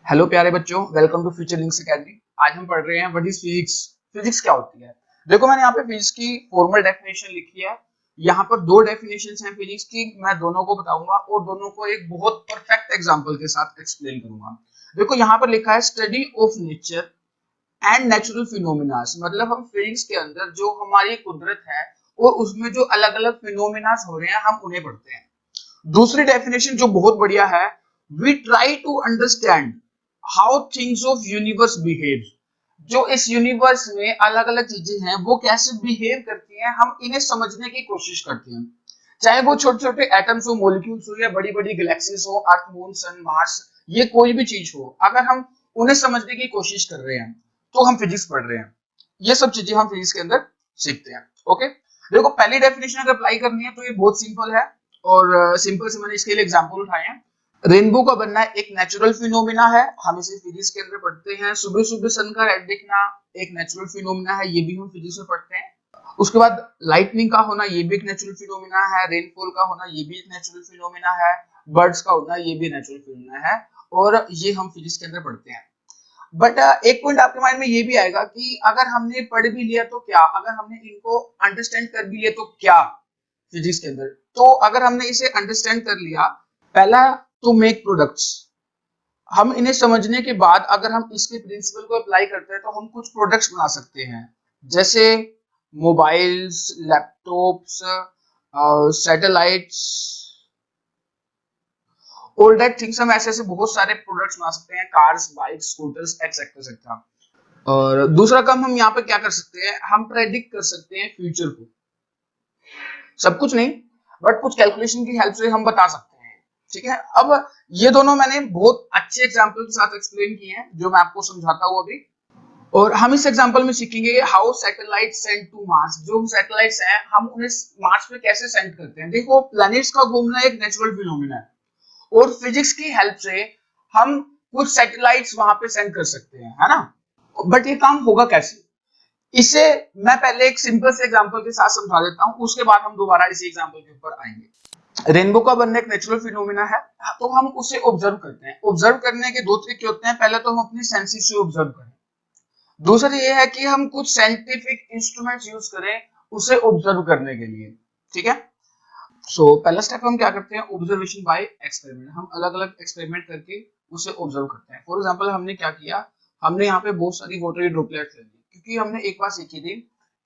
Hello प्यारे बच्चों, welcome to Future Links Academy. आज हम पढ़ रहे हैं व्हाट इज फिजिक्स। फिजिक्स क्या होती है। देखो, मैंने यहाँ पे फिजिक्स की फॉर्मल डेफिनेशन लिखी है। यहाँ पर दो डेफिनेशंस हैं फिजिक्स की, मैं दोनों को बताऊंगा और दोनों को एक बहुत परफेक्ट एग्जांपल के साथ एक्सप्लेन करूंगा। देखो, यहाँ पर लिखा है study of nature and natural phenomena. मतलब हम फिजिक्स के अंदर जो हमारी कुदरत है और उसमें जो अलग अलग फिनोमिना हो रहे हैं हम उन्हें पढ़ते हैं। दूसरी डेफिनेशन जो बहुत बढ़िया है, we try to understand how things of universe behave. जो इस यूनिवर्स में अलग अलग चीजें हैं वो कैसे बिहेव करती हैं, हम इन्हें समझने की कोशिश करते हैं। चाहे वो छोटे छोटे एटम्स हो, मॉलिक्यूल्स हो, या बड़ी बड़ी गैलेक्सीज हो, अर्थ, मून, सन, मार्स, ये कोई भी चीज हो, अगर हम उन्हें समझने की कोशिश कर रहे हैं तो हम फिजिक्स पढ़ रहे हैं। ये सब चीजें हम फिजिक्स के अंदर सीखते हैं। ओके, देखो, पहली डेफिनेशन अगर अप्लाई करनी है तो ये बहुत सिंपल है और सिंपल से मैंने इसके लिए एग्जांपल उठाए हैं। रेनबो का बनना एक नेचुरल फिनोमिना है, हम इसे फिजिक्स के अंदर पढ़ते हैं। सुबह सुबह सन का रेड दिखना एक नेचुरल फिनोमिना है, ये भी हम फिजिक्स में पढ़ते हैं। उसके बाद लाइटनिंग का होना ये भी एक नेचुरल फिनोमिना है, रेनफॉल का होना ये भी एक नेचुरल फिनोमिना है, बर्ड्स का होना ये भी नेचुरल फिनोमिना है और ये हम फिजिक्स के अंदर पढ़ते हैं। बट एक पॉइंट आपके माइंड में ये भी आएगा कि अगर हमने पढ़ भी लिया तो क्या, अगर हमने इनको अंडरस्टैंड कर भी लिया तो क्या फिजिक्स के अंदर। तो अगर हमने इसे अंडरस्टैंड कर लिया, पहला टू मेक प्रोडक्ट्स, हम इन्हें समझने के बाद अगर हम इसके प्रिंसिपल को अप्लाई करते हैं तो हम कुछ प्रोडक्ट्स बना सकते हैं, जैसे mobiles, laptops, satellites, all that things. हम ऐसे ऐसे बहुत सारे प्रोडक्ट्स बना सकते हैं, कार्स, बाइक्स, स्कूटर्स, एक्सेट्रा। और दूसरा काम हम यहाँ पे क्या कर सकते हैं, हम प्रेडिक्ट कर सकते हैं फ्यूचर को। सब कुछ नहीं, बट कुछ कैलकुलेशन की हेल्प से हम बता सकते हैं। ठीक है, अब ये दोनों मैंने बहुत अच्छे एग्जांपल के साथ एक्सप्लेन किए हैं जो मैं आपको समझाता हूँ अभी। और हम इस एग्जांपल में सीखेंगे how satellite send to Mars. जो सैटेलाइट्स हैं हम उन्हें मार्स पे कैसे सेंड करते हैं। देखो, प्लैनेट्स का घूमना एक नेचुरल फिनोमिना है और फिजिक्स की हेल्प से हम कुछ सैटेलाइट्स वहां पे सेंड कर सकते हैं, है ना। बट ये काम होगा कैसे, इसे मैं पहले एक सिंपल से एग्जांपल के साथ समझा देता हूं, उसके बाद हम दोबारा इसी एग्जांपल के ऊपर आएंगे। रेनबो का बनना एक नेचुरल फिनोमिना है, तो हम उसे ऑब्जर्व करते हैं। ऑब्जर्व करने के दो तरीके होते हैं, पहले तो हम अपनी सेंसेस से ऑब्जर्व करें, दूसरा ये है कि हम कुछ साइंटिफिक इंस्ट्रूमेंट्स यूज करें उसे ऑब्जर्व करने के लिए। ठीक है, सो पहला स्टेप हम क्या करते हैं, ऑब्जर्वेशन बाय एक्सपेरिमेंट। हम अलग अलग एक्सपेरिमेंट करके उसे ऑब्जर्व करते हैं। फॉर एग्जांपल हमने क्या किया, हमने यहाँ पे बहुत सारी वाटर की ड्रॉपलेट्स ले ली, क्योंकि हमने एक बात सीखी थी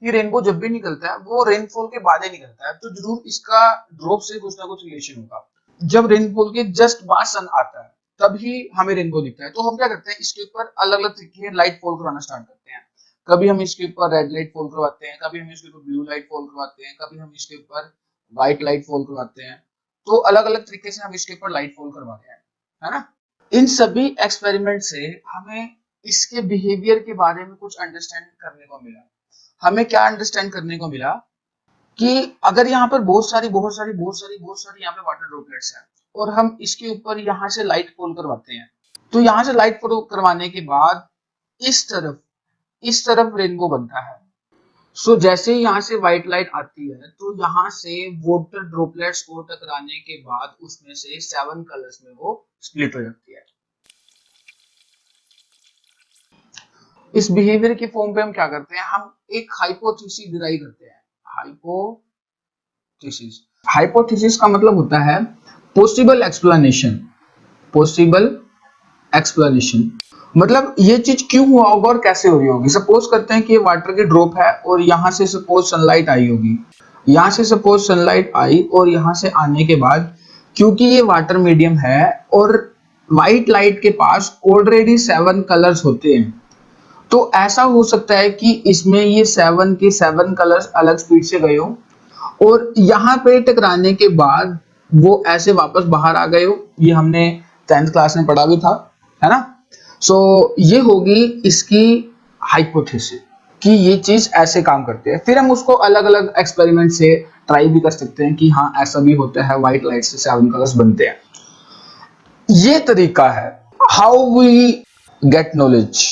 कि रेनबो जब भी निकलता है वो रेनफॉल के बाद ही निकलता है, तो जरूर इसका ड्रॉप से कुछ ना कुछ रिलेशन होगा। जब रेनफॉल के जस्ट बाद सन आता है तभी हमें रेनबो दिखता है। तो हम क्या करते हैं, इसके ऊपर अलग अलग तरीके के लाइट फॉल करवाना स्टार्ट करते हैं। कभी हम इसके ऊपर रेड लाइट फॉल करवाते हैं, कभी हम इसके ऊपर ब्लू लाइट फॉल करवाते हैं, कभी हम इसके ऊपर व्हाइट लाइट फॉल करवाते हैं। तो अलग अलग तरीके से हम इसके ऊपर लाइट फॉल करवा रहे हैं, है ना। इन सभी एक्सपेरिमेंट से हमें इसके बिहेवियर के बारे में कुछ अंडरस्टैंड करने को मिला। हमें क्या अंडरस्टैंड करने को मिला कि अगर यहाँ पर बहुत सारी यहाँ पे वाटर ड्रॉपलेट्स हैं और हम इसके ऊपर यहाँ से लाइट फॉल करवाते हैं, तो यहाँ से लाइट फॉल करवाने के बाद इस तरफ रेनबो बनता है। सो जैसे ही यहाँ से व्हाइट लाइट आती है तो यहाँ से वाटर ड्रॉपलेट्स को टकराने के बाद उसमें से 7 कलर्स में वो स्प्लिट हो जाती है। इस बिहेवियर के फॉर्म पे हम क्या करते हैं, हम एक हाइपोथेसिस डिराइव करते हैं। हाइपोथेसिस का मतलब होता है पॉसिबल एक्सप्लेनेशन। मतलब ये चीज क्यों हुआ होगा और कैसे हो रही होगी। सपोज करते हैं कि ये वाटर की ड्रॉप है और यहाँ से सपोज सनलाइट आई होगी, यहाँ से सपोज सनलाइट आई और यहाँ से आने के बाद क्योंकि ये वाटर मीडियम है और व्हाइट लाइट के पास ऑलरेडी 7 कलर्स होते हैं, तो ऐसा हो सकता है कि इसमें ये 7 के 7 कलर्स अलग स्पीड से गए हो और यहाँ पे टकराने के बाद वो ऐसे वापस बाहर आ गए हो। ये हमने 10th क्लास में पढ़ा भी था, है ना। सो ये होगी इसकी हाइपोथेसिस कि ये चीज ऐसे काम करती है। फिर हम उसको अलग अलग एक्सपेरिमेंट से ट्राई भी कर सकते हैं कि हाँ ऐसा भी होता है, व्हाइट लाइट से 7 कलर्स बनते हैं। ये तरीका है how we get knowledge.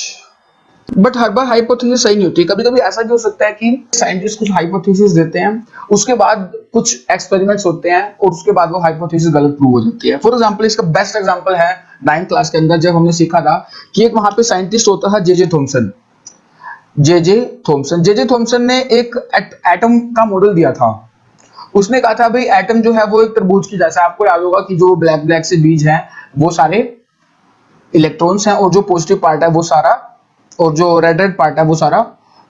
But हर बार हाइपोथेसिस सही नहीं होती, कभी कभी ऐसा भी हो सकता है कि साइंटिस्ट कुछ हाइपोथेसिस देते हैं, उसके बाद कुछ एक्सपेरिमेंट्स होते हैं और उसके बाद वो हाइपोथेसिस गलत प्रूव हो जाती है। फॉर एग्जांपल इसका बेस्ट एग्जांपल है 9th क्लास के अंदर जब हमने सीखा था कि एक वहां पे साइंटिस्ट होता था जे थॉमसन। जे थॉमसन ने एक एटम का मॉडल दिया था। उसने कहा था भाई एटम जो है वो एक तरबूज की जैसा, आपको याद होगा कि जो ब्लैक ब्लैक से बीज हैं वो सारे इलेक्ट्रॉन्स हैं, और जो पॉजिटिव पार्ट है वो सारा, और जो रेड रेड पार्ट है वो सारा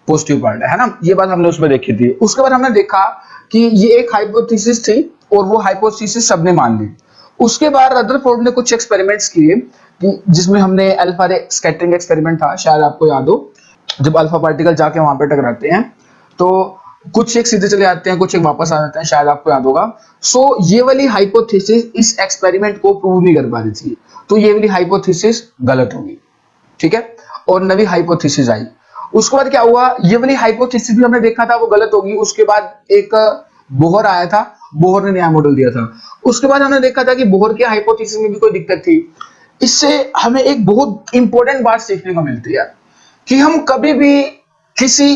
पॉजिटिव पार्ट है ना। ये बात हमने उसमें देखी थी। उसके बाद हमने देखा कि ये एक हाइपोथेसिस थी और वो हाइपोथेसिस सबने मान ली। उसके बाद रदरफोर्ड ने कुछ एक्सपेरिमेंट्स किए कि जिसमें हमने अल्फा रे स्कैटरिंग एक्सपेरिमेंट था, शायद आपको याद हो, जब अल्फा पार्टिकल जाके वहां पे टकराते हैं तो कुछ एक सीधे चले जाते हैं, कुछ एक वापस आ जाते हैं, शायद आपको याद होगा। सो ये वाली हाइपोथेसिस इस एक्सपेरिमेंट को प्रूव नहीं कर पा रही थी, तो ये वाली हाइपोथेसिस गलत होगी, ठीक है, और नवी हाइपोथेसिस आई। उसके बाद क्या हुआ, ये वाली हाइपोथेसिस भी हमने देखा था वो गलत होगी। उसके बाद एक बोहर आया था, बोहर ने नया मॉडल दिया था। उसके बाद हमने देखा था कि बोहर की हाइपोथेसिस में भी कोई दिक्कत थी। इससे हमें एक बहुत इंपॉर्टेंट बात सीखने को मिलती है कि हम कभी भी किसी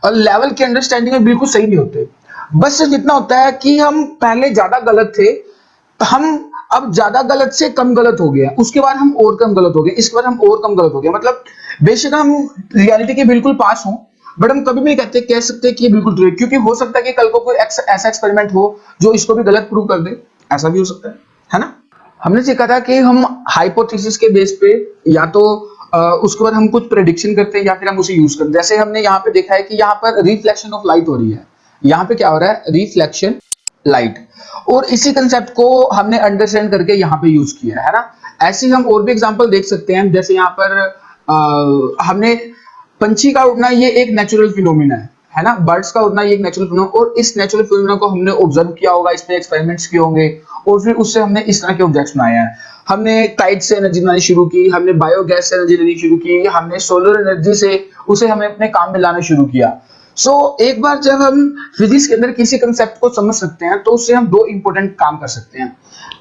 लेवल की अंडरस्टैंडिंग में बिल्कुल सही नहीं होते। बस सिर्फ इतना होता है कि हम पहले ज्यादा गलत थे, तो हम अब ज्यादा गलत से कम गलत हो गया, उसके बाद हम और कम गलत हो गए, इसके बाद हम और कम गलत हो गए। मतलब बेशक हम रियलिटी के बिल्कुल पास हों, बट हम कभी भी नहीं कह सकते कि ये बिल्कुल ट्रू है, क्योंकि हो सकता है कि कल को कोई ऐसा एक्सपेरिमेंट हो जो इसको भी गलत प्रूव कर दे, ऐसा भी हो सकता है ना। हमने सीखा था कि हम हाइपोथेसिस के बेस पे या तो उसके बाद हम कुछ प्रेडिक्शन करते हैं या फिर हम उसे यूज करते हैं। जैसे हमने यहाँ पे देखा है कि यहाँ पर रिफ्लेक्शन ऑफ लाइट हो रही है, यहाँ पे क्या हो रहा है, रिफ्लेक्शन लाइट, और इसी कंसेप्ट को हमने अंडरस्टैंड करके यहाँ पे यूज किया है ना। ऐसे ही हम और भी एग्जांपल देख सकते हैं, जैसे यहाँ पर हमने पंछी का उड़ना, ये एक नेचुरल फिनोमिना है ना, बर्ड्स का उड़ना ये एक नेचुरल फिनोमिना, और इस नेचुरल फिनोमिना को हमने ऑब्जर्व किया होगा, इस पे एक्सपेरिमेंट्स किए होंगे, और फिर उससे हमने इस तरह के ऑब्जेक्ट्स बनाए हैं। हमने टाइड से एनर्जी बनानी शुरू की, हमने बायोगैस से एनर्जी लेनी शुरू की, हमने सोलर एनर्जी से उसे हमें अपने काम में लाना शुरू किया। सो एक बार जब हम फिजिक्स के अंदर किसी कंसेप्ट को समझ सकते हैं तो उससे हम दो इंपॉर्टेंट काम कर सकते हैं।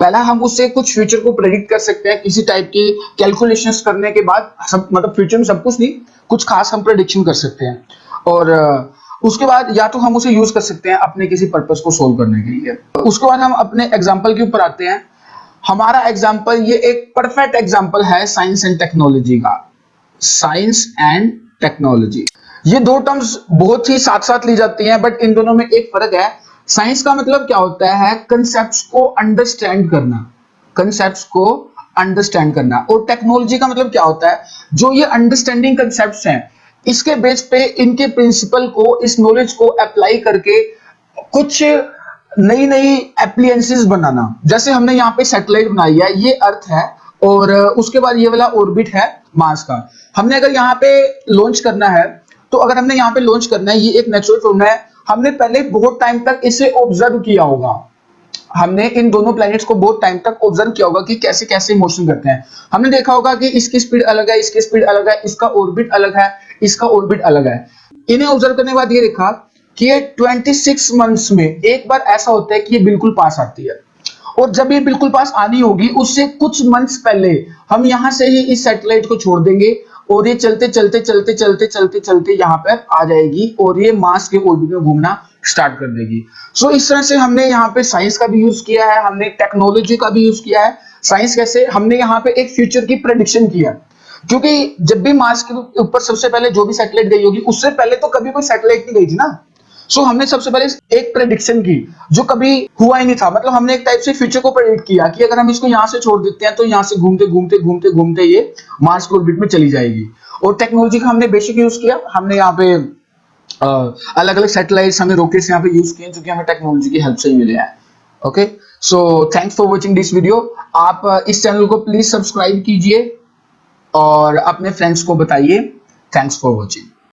पहला, हम उससे कुछ फ्यूचर को प्रेडिक्ट कर सकते हैं किसी टाइप की कैलकुलेशंस करने के बाद, सब मतलब फ्यूचर में सब कुछ नहीं, कुछ खास हम प्रेडिक्शन कर सकते हैं। और उसके बाद या तो हम उसे यूज कर सकते हैं अपने किसी पर्पस को सोल्व करने के लिए। उसके बाद हम अपने एग्जाम्पल के ऊपर आते हैं। हमारा एग्जाम्पल ये एक परफेक्ट एग्जाम्पल है साइंस एंड टेक्नोलॉजी का। साइंस एंड टेक्नोलॉजी, ये दो टर्म्स बहुत ही साथ साथ ली जाती हैं, बट इन दोनों में एक फर्क है। साइंस का मतलब क्या होता है, कंसेप्ट्स को अंडरस्टैंड करना, कंसेप्ट्स को अंडरस्टैंड करना, और टेक्नोलॉजी का मतलब क्या होता है, जो ये अंडरस्टैंडिंग कंसेप्ट्स हैं इसके बेस पे इनके प्रिंसिपल को, इस नॉलेज को अप्लाई करके कुछ नई नई एप्लियंसेस बनाना। जैसे हमने यहाँ पे सैटेलाइट बनाई है, ये अर्थ है, और उसके बाद ये वाला ऑर्बिट है मार्स का। हमने अगर यहाँ पे लॉन्च करना है, तो अगर हमने यहाँ पे लॉन्च करना है, ये एक नेचुरल फिनोमेना है, हमने पहले बहुत टाइम तक इसे ऑब्जर्व किया होगा, हमने इन दोनों प्लैनेट्स को बहुत टाइम तक ऑब्जर्व किया होगा कि कैसे कैसे मोशन करते हैं। हमने देखा होगा कि इसकी स्पीड अलग है, इसकी स्पीड अलग है, इसका ऑर्बिट अलग है, इसका ऑर्बिट अलग है। इन्हें ऑब्जर्व करने के बाद ये देखा कि ये 26 मंथ्स में एक बार ऐसा होता है कि ये बिल्कुल पास आती है, और जब ये बिल्कुल पास आनी होगी उससे कुछ मंथ्स पहले हम यहां से ही इस सैटेलाइट को छोड़ देंगे, और ये चलते चलते चलते चलते चलते चलते यहाँ पर आ जाएगी, और ये मार्स के ऑर्बिट में घूमना स्टार्ट कर देगी। सो इस तरह से हमने यहाँ पे साइंस का भी यूज किया है, हमने टेक्नोलॉजी का भी यूज किया है। साइंस कैसे, हमने यहाँ पे एक फ्यूचर की प्रेडिक्शन किया, क्योंकि जब भी मार्स के ऊपर सबसे पहले जो भी सैटेलाइट गई होगी, उससे पहले तो कभी कोई सैटेलाइट नहीं गई थी ना। सो हमने सबसे पहले एक प्रेडिक्शन की जो कभी हुआ ही नहीं था, मतलब हमने एक टाइप से फ्यूचर को प्रेडिक्ट किया कि अगर हम इसको यहाँ से छोड़ देते हैं तो यहाँ से घूमते घूमते घूमते घूमते ये मार्स के ऑर्बिट में चली जाएगी। और टेक्नोलॉजी का हमने बेसिक यूज किया, हमने यहाँ पे अलग अलग सैटेलाइट्स, हमें रॉकेट्स यहाँ पे यूज किए, जो कि हमें टेक्नोलॉजी की हेल्प से ही मिले हैं। Okay, so thanks for watching this video. आप इस चैनल को प्लीज सब्सक्राइब कीजिए और अपने फ्रेंड्स को बताइए। Thanks for watching.